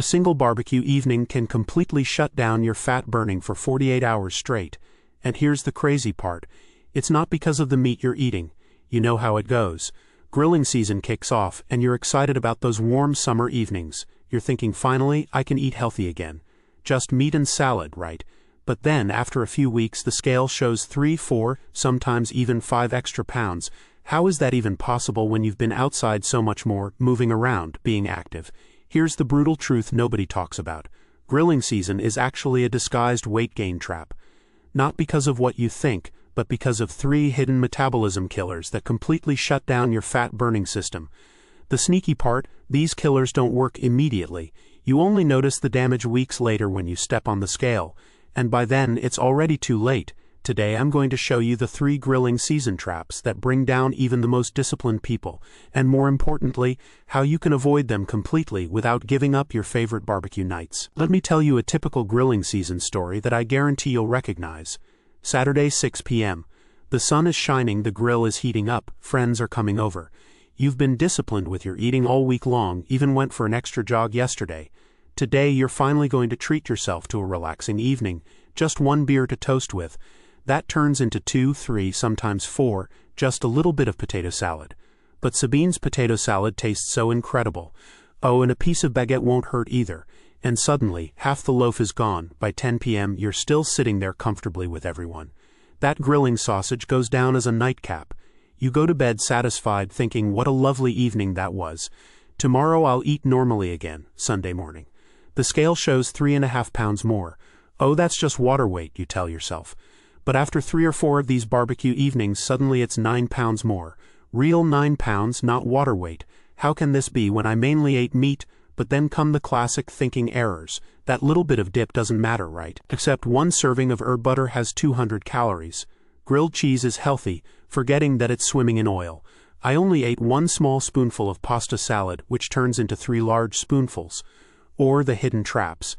single barbecue evening can completely shut down your fat burning for 48 hours straight. And here's the crazy part. It's not because of the meat you're eating. You know how it goes. Grilling season kicks off, and you're excited about those warm summer evenings. You're thinking, finally, I can eat healthy again. Just meat and salad, right? But then, after a few weeks, the scale shows 3, 4, sometimes even 5 extra pounds. How is that even possible when you've been outside so much more, moving around, being active? Here's the brutal truth nobody talks about. Grilling season is actually a disguised weight gain trap. Not because of what you think, but because of 3 hidden metabolism killers that completely shut down your fat-burning system. The sneaky part, these killers don't work immediately. You only notice the damage weeks later when you step on the scale. And by then, it's already too late. Today I'm going to show you the 3 grilling season traps that bring down even the most disciplined people, and more importantly, how you can avoid them completely without giving up your favorite barbecue nights. Let me tell you a typical grilling season story that I guarantee you'll recognize. Saturday, 6 p.m. The sun is shining, the grill is heating up, friends are coming over. You've been disciplined with your eating all week long, even went for an extra jog yesterday. Today you're finally going to treat yourself to a relaxing evening, just 1 beer to toast with. That turns into 2, 3, sometimes 4, just a little bit of potato salad. But Sabine's potato salad tastes so incredible. Oh, and a piece of baguette won't hurt either. And suddenly, half the loaf is gone. By 10 p.m. you're still sitting there comfortably with everyone. That grilling sausage goes down as a nightcap. You go to bed satisfied, thinking what a lovely evening that was. Tomorrow I'll eat normally again, Sunday morning. The scale shows 3.5 pounds more. Oh, that's just water weight, you tell yourself. But after 3 or 4 of these barbecue evenings, suddenly it's 9 pounds more. Real 9 pounds, not water weight. How can this be when I mainly ate meat? But then come the classic thinking errors. That little bit of dip doesn't matter, right? Except 1 serving of herb butter has 200 calories. Grilled cheese is healthy, forgetting that it's swimming in oil. I only ate 1 small spoonful of pasta salad, which turns into 3 large spoonfuls. Or the hidden traps.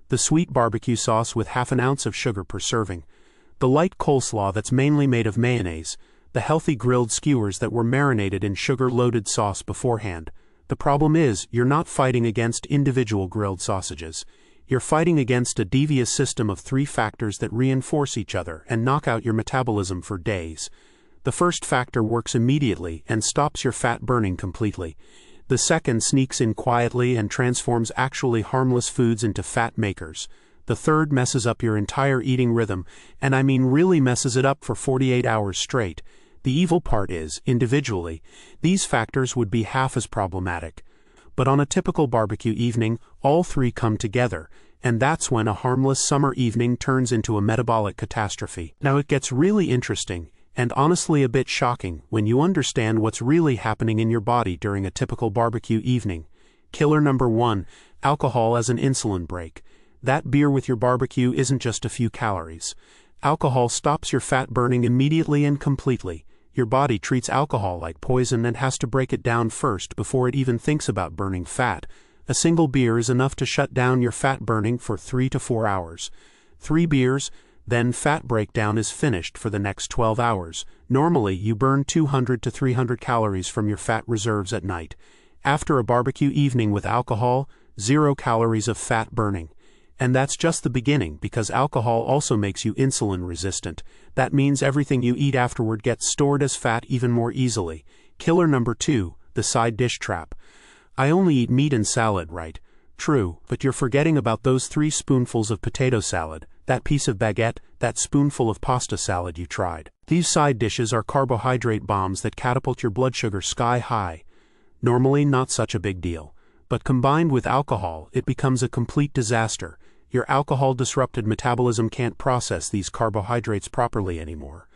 The sweet barbecue sauce with half an ounce of sugar per serving. The light coleslaw that's mainly made of mayonnaise. The healthy grilled skewers that were marinated in sugar-loaded sauce beforehand. The problem is, you're not fighting against individual grilled sausages. You're fighting against a devious system of 3 factors that reinforce each other and knock out your metabolism for days. The first factor works immediately and stops your fat burning completely. The second sneaks in quietly and transforms actually harmless foods into fat makers. The third messes up your entire eating rhythm, and I mean really messes it up for 48 hours straight. The evil part is, individually, these factors would be half as problematic. But on a typical barbecue evening, all 3 come together, and that's when a harmless summer evening turns into a metabolic catastrophe. Now it gets really interesting, and honestly a bit shocking, when you understand what's really happening in your body during a typical barbecue evening. Killer number 1, alcohol as an insulin brake. That beer with your barbecue isn't just a few calories. Alcohol stops your fat burning immediately and completely. Your body treats alcohol like poison and has to break it down first before it even thinks about burning fat. A single beer is enough to shut down your fat burning for 3 to 4 hours. 3 beers, then fat breakdown is finished for the next 12 hours. Normally, you burn 200 to 300 calories from your fat reserves at night. After a barbecue evening with alcohol, 0 calories of fat burning. And that's just the beginning, because alcohol also makes you insulin resistant. That means everything you eat afterward gets stored as fat even more easily. Killer number 2, the side dish trap. I only eat meat and salad, right? True, but you're forgetting about those 3 spoonfuls of potato salad, that piece of baguette, that spoonful of pasta salad you tried. These side dishes are carbohydrate bombs that catapult your blood sugar sky high. Normally not such a big deal. But combined with alcohol, it becomes a complete disaster. Your alcohol-disrupted metabolism can't process these carbohydrates properly anymore.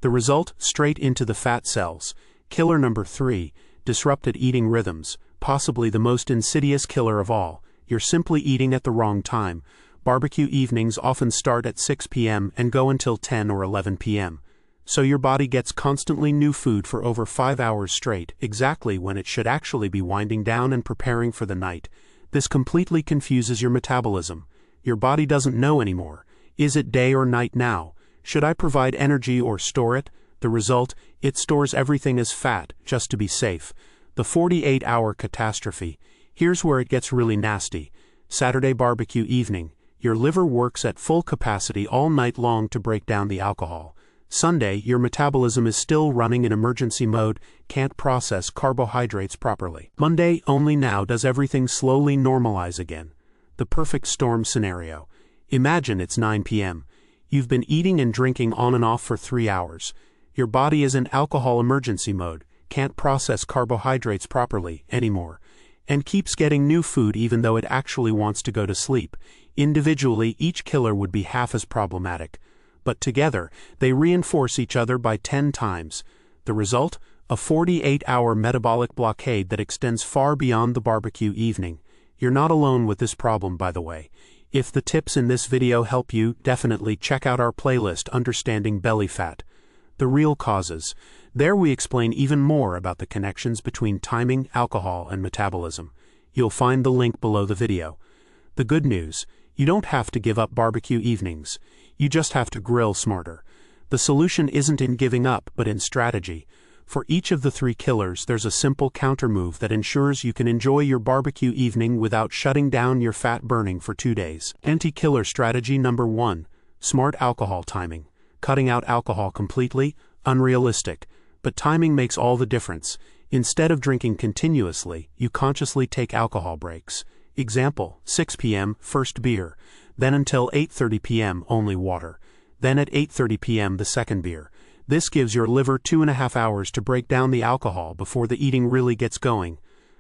The result? Straight into the fat cells. Killer number 3, disrupted eating rhythms, possibly the most insidious killer of all. You're simply eating at the wrong time. Barbecue evenings often start at 6 p.m. and go until 10 or 11 p.m. So your body gets constantly new food for over 5 hours straight, exactly when it should actually be winding down and preparing for the night. This completely confuses your metabolism. Your body doesn't know anymore. Is it day or night now? Should I provide energy or store it? The result, it stores everything as fat, just to be safe. The 48-hour catastrophe. Here's where it gets really nasty. Saturday barbecue evening. Your liver works at full capacity all night long to break down the alcohol. Sunday, your metabolism is still running in emergency mode, can't process carbohydrates properly. Monday, only now does everything slowly normalize again. The perfect storm scenario. Imagine it's 9 p.m. You've been eating and drinking on and off for 3 hours. Your body is in alcohol emergency mode, can't process carbohydrates properly anymore, and keeps getting new food even though it actually wants to go to sleep. Individually, each killer would be half as problematic, but together, they reinforce each other by 10 times. The result? A 48-hour metabolic blockade that extends far beyond the barbecue evening. You're not alone with this problem, by the way. If the tips in this video help you, definitely check out our playlist, Understanding Belly Fat. The real causes. There we explain even more about the connections between timing, alcohol, and metabolism. You'll find the link below the video. The good news, you don't have to give up barbecue evenings. You just have to grill smarter. The solution isn't in giving up, but in strategy. For each of the 3 killers, there's a simple counter move that ensures you can enjoy your barbecue evening without shutting down your fat burning for 2 days. Anti-killer strategy number 1. Smart alcohol timing. Cutting out alcohol completely? Unrealistic. But timing makes all the difference. Instead of drinking continuously, you consciously take alcohol breaks. Example, 6 p.m., first beer. Then until 8:30 p.m., only water. Then at 8:30 p.m., the second beer. This gives your liver 2.5 hours to break down the alcohol before the eating really gets going.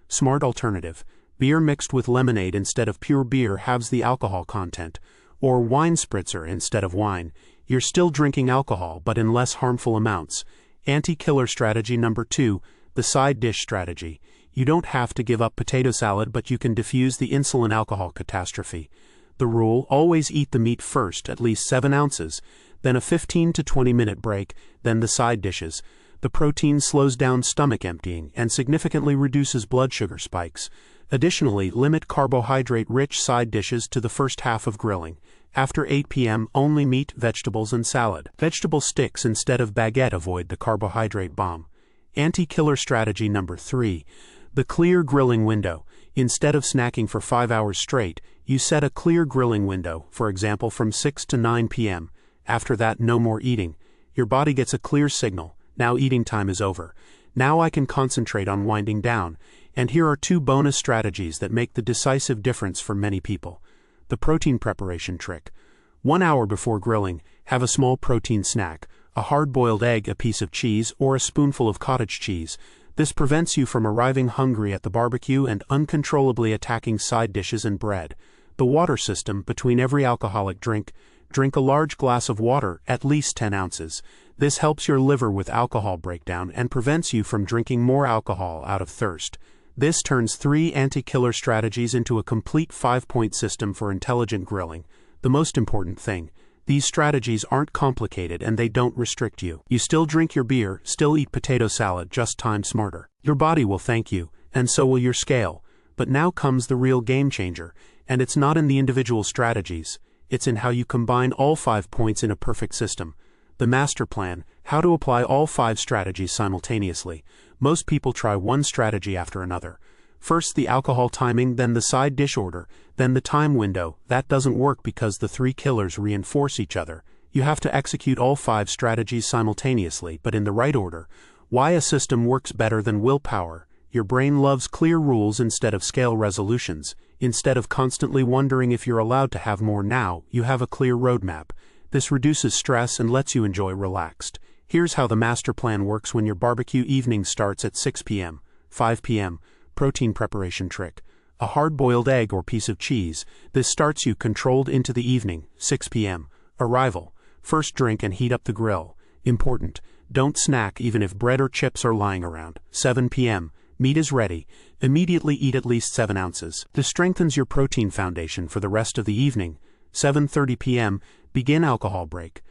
Smart alternative. Beer mixed with lemonade instead of pure beer halves the alcohol content. Or wine spritzer instead of wine. You're still drinking alcohol, but in less harmful amounts. Anti-killer strategy number 2, the side dish strategy. You don't have to give up potato salad, but you can diffuse the insulin alcohol catastrophe. The rule, always eat the meat first, at least 7 ounces, then a 15 to 20 minute break, then the side dishes. The protein slows down stomach emptying and significantly reduces blood sugar spikes. Additionally, limit carbohydrate-rich side dishes to the first half of grilling. After 8 p.m., only meat, vegetables, and salad. Vegetable sticks instead of baguette avoid the carbohydrate bomb. Anti-killer strategy number 3. The clear grilling window. Instead of snacking for 5 hours straight, you set a clear grilling window, for example from 6 to 9 p.m. After that, no more eating. Your body gets a clear signal. Now eating time is over. Now I can concentrate on winding down. And here are 2 bonus strategies that make the decisive difference for many people. The protein preparation trick. 1 hour before grilling, have a small protein snack, a hard-boiled egg, a piece of cheese, or a spoonful of cottage cheese. This prevents you from arriving hungry at the barbecue and uncontrollably attacking side dishes and bread. The water system. Between every alcoholic drink, drink a large glass of water, at least 10 ounces. This helps your liver with alcohol breakdown and prevents you from drinking more alcohol out of thirst. This turns 3 anti-killer strategies into a complete 5-point system for intelligent grilling. The most important thing, these strategies aren't complicated and they don't restrict you. You still drink your beer, still eat potato salad, just time smarter. Your body will thank you, and so will your scale. But now comes the real game changer, and it's not in the individual strategies. It's in how you combine all 5 points in a perfect system. The master plan, how to apply all 5 strategies simultaneously. Most people try one strategy after another. First the alcohol timing, then the side dish order, then the time window. That doesn't work because the 3 killers reinforce each other. You have to execute all 5 strategies simultaneously, but in the right order. Why a system works better than willpower. Your brain loves clear rules instead of scale resolutions. Instead of constantly wondering if you're allowed to have more now, you have a clear roadmap. This reduces stress and lets you enjoy relaxed. Here's how the master plan works when your barbecue evening starts at 6 p.m., 5 p.m. Protein preparation trick. A hard-boiled egg or piece of cheese. This starts you controlled into the evening, 6 p.m. Arrival. First drink and heat up the grill. Important. Don't snack even if bread or chips are lying around. 7 p.m. Meat is ready. Immediately eat at least 7 ounces. This strengthens your protein foundation for the rest of the evening. 7:30 p.m. Begin alcohol break.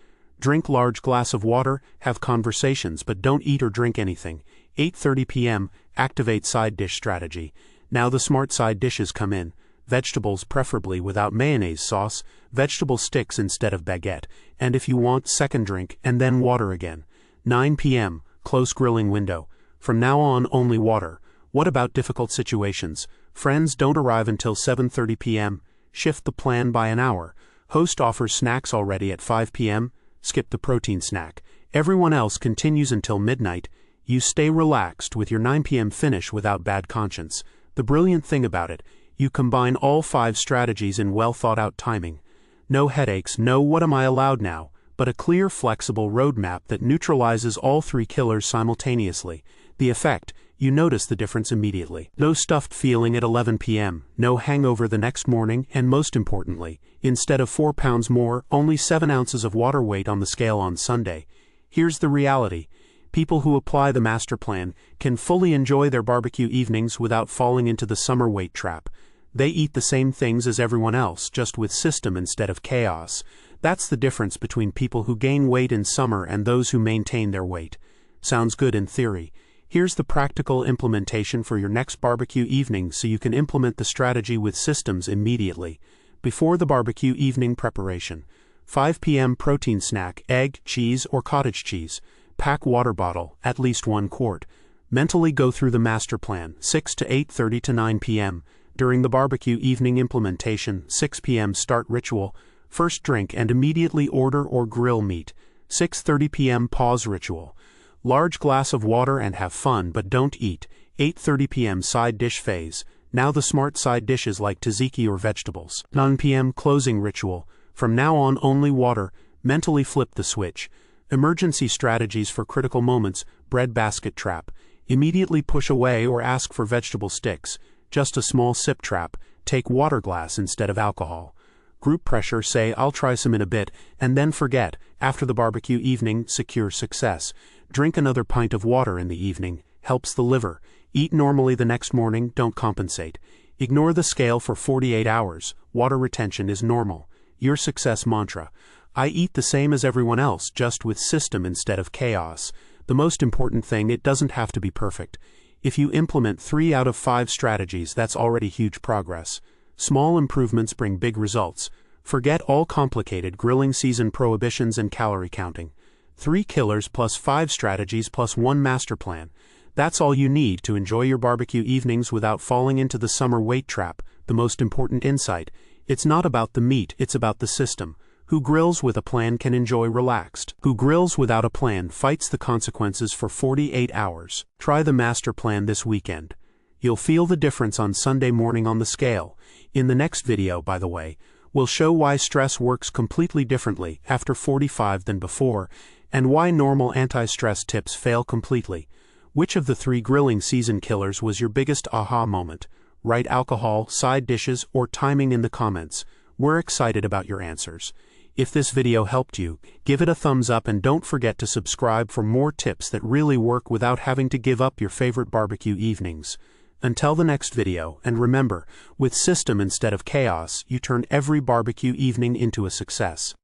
Drink large glass of water, have conversations, but don't eat or drink anything. 8:30 p.m. Activate side dish strategy. Now the smart side dishes come in. Vegetables preferably without mayonnaise sauce, vegetable sticks instead of baguette, and if you want, second drink, and then water again. 9 p.m. Close grilling window. From now on, only water. What about difficult situations? Friends don't arrive until 7:30 p.m. shift the plan by an hour. Host offers snacks already at 5 p.m., skip the protein snack. Everyone else continues until midnight. You stay relaxed with your 9 p.m. finish without bad conscience. The brilliant thing about it, you combine all 5 strategies in well-thought-out timing. No headaches, no what am I allowed now, but a clear, flexible roadmap that neutralizes all 3 killers simultaneously. The effect, you notice the difference immediately. No stuffed feeling at 11 p.m., no hangover the next morning, and most importantly, instead of 4 pounds more, only 7 ounces of water weight on the scale on Sunday. Here's the reality. People who apply the master plan can fully enjoy their barbecue evenings without falling into the summer weight trap. They eat the same things as everyone else, just with system instead of chaos. That's the difference between people who gain weight in summer and those who maintain their weight. Sounds good in theory. Here's the practical implementation for your next barbecue evening so you can implement the strategy with systems immediately. Before the barbecue evening preparation. 5 p.m. protein snack, egg, cheese, or cottage cheese. Pack water bottle, at least 1 quart. Mentally go through the master plan, 6 to 8:30 to 9 p.m. During the barbecue evening implementation, 6 p.m. start ritual. First drink and immediately order or grill meat. 6:30 p.m. pause ritual. Large glass of water and have fun but don't eat. 8:30 p.m. side dish phase. Now the smart side dishes like tzatziki or vegetables. 9 p.m. closing ritual. From now on only water. Mentally flip the switch. Emergency strategies for critical moments. Bread basket trap. Immediately push away or ask for vegetable sticks. Just a small sip trap. Take water glass instead of alcohol. Group pressure, say I'll try some in a bit, and then forget. After the barbecue evening, secure success. Drink another pint of water in the evening. Helps the liver. Eat normally the next morning, don't compensate. Ignore the scale for 48 hours. Water retention is normal. Your success mantra. I eat the same as everyone else, just with system instead of chaos. The most important thing, it doesn't have to be perfect. If you implement 3 out of 5 strategies, that's already huge progress. Small improvements bring big results. Forget all complicated grilling season prohibitions and calorie counting. 3 killers plus 5 strategies plus 1 master plan. That's all you need to enjoy your barbecue evenings without falling into the summer weight trap. The most important insight, it's not about the meat, it's about the system. Who grills with a plan can enjoy relaxed. Who grills without a plan fights the consequences for 48 hours. Try the master plan this weekend. You'll feel the difference on Sunday morning on the scale. In the next video, by the way, we'll show why stress works completely differently after 45 than before, and why normal anti-stress tips fail completely. Which of the 3 grilling season killers was your biggest aha moment? Write alcohol, side dishes, or timing in the comments. We're excited about your answers. If this video helped you, give it a thumbs up and don't forget to subscribe for more tips that really work without having to give up your favorite barbecue evenings. Until the next video, and remember, with system instead of chaos, you turn every barbecue evening into a success.